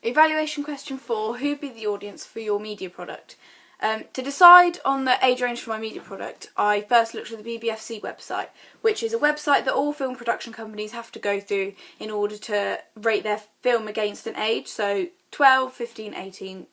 Evaluation question 4, who would be the audience for your media product? To decide on the age range for my media product, I first looked at the BBFC website, which is a website that all film production companies have to go through in order to rate their film against an age, so 12, 15, 18,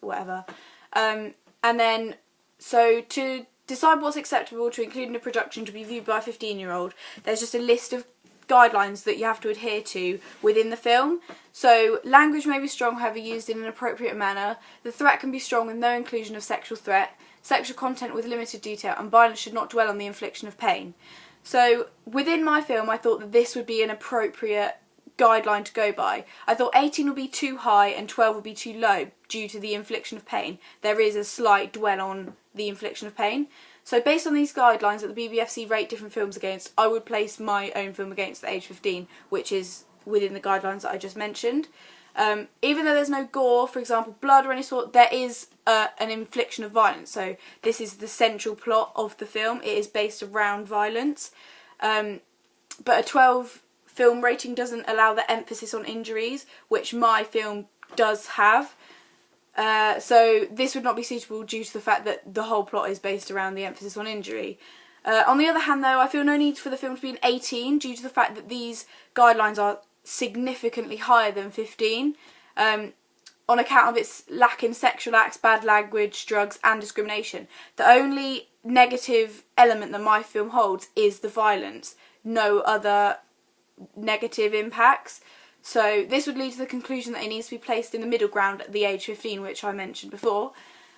whatever. And then, so to decide what's acceptable to include in a production to be viewed by a 15-year-old, there's just a list of guidelines that you have to adhere to within the film. So language may be strong, however used in an appropriate manner. The threat can be strong with no inclusion of sexual threat. Sexual content with limited detail, and violence should not dwell on the infliction of pain. So within my film, I thought that this would be an appropriate guideline to go by. I thought 18 would be too high and 12 would be too low due to the infliction of pain. There is a slight dwell on the infliction of pain. So based on these guidelines that the BBFC rate different films against, I would place my own film against the age 15, which is within the guidelines that I just mentioned. Even though there's no gore, for example, blood or any sort, there is an infliction of violence. So this is the central plot of the film. It is based around violence. But a 12 film rating doesn't allow the emphasis on injuries, which my film does have. So this would not be suitable due to the fact that the whole plot is based around the emphasis on injury. On the other hand though, I feel no need for the film to be an 18 due to the fact that these guidelines are significantly higher than 15 on account of its lacking sexual acts, bad language, drugs and discrimination. The only negative element that my film holds is the violence, no other negative impacts. So this would lead to the conclusion that it needs to be placed in the middle ground at the age 15, which I mentioned before,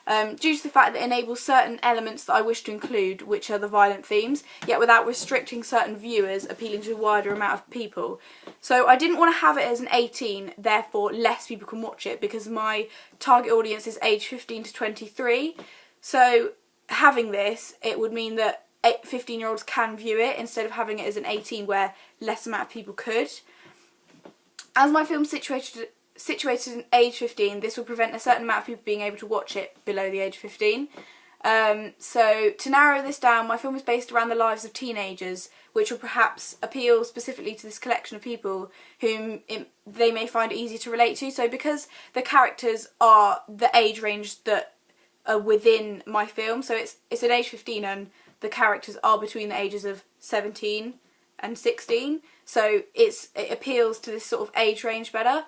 due to the fact that it enables certain elements that I wish to include, which are the violent themes, yet without restricting certain viewers, appealing to a wider amount of people. So I didn't want to have it as an 18, therefore less people can watch it, because my target audience is age 15 to 23. So having this, it would mean that 15-year-olds can view it instead of having it as an 18 where less amount of people could. As my film's situated in age 15, this will prevent a certain amount of people being able to watch it below the age 15. So to narrow this down, my film is based around the lives of teenagers, which will perhaps appeal specifically to this collection of people whom they may find easy to relate to. So because the characters are the age range that are within my film, so it's an age 15 and the characters are between the ages of 17 and 16, so it appeals to this sort of age range better.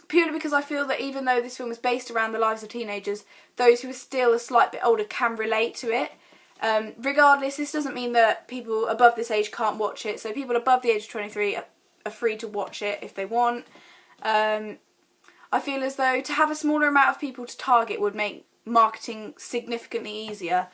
Purely because I feel that even though this film is based around the lives of teenagers, those who are still a slight bit older can relate to it. Regardless, this doesn't mean that people above this age can't watch it, so people above the age of 23 are free to watch it if they want. I feel as though to have a smaller amount of people to target would make marketing significantly easier.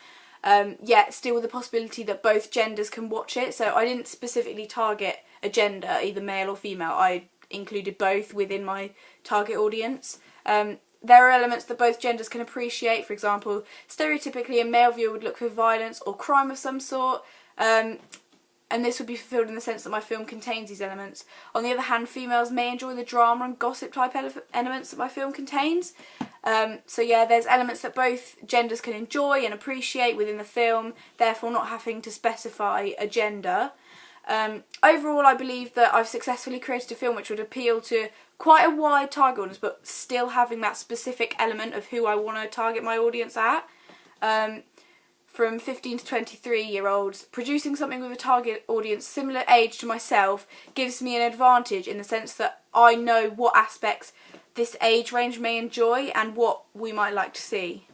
Yet still with the possibility that both genders can watch it. So I didn't specifically target a gender, either male or female. I included both within my target audience. There are elements that both genders can appreciate. For example, stereotypically a male viewer would look for violence or crime of some sort. And this would be fulfilled in the sense that my film contains these elements. On the other hand, females may enjoy the drama and gossip type elements that my film contains. So yeah, there's elements that both genders can enjoy and appreciate within the film, therefore not having to specify a gender. Overall, I believe that I've successfully created a film which would appeal to quite a wide target audience, but still having that specific element of who I want to target my audience at. From 15 to 23-year-olds, producing something with a target audience similar age to myself gives me an advantage in the sense that I know what aspects this age range may enjoy and what we might like to see.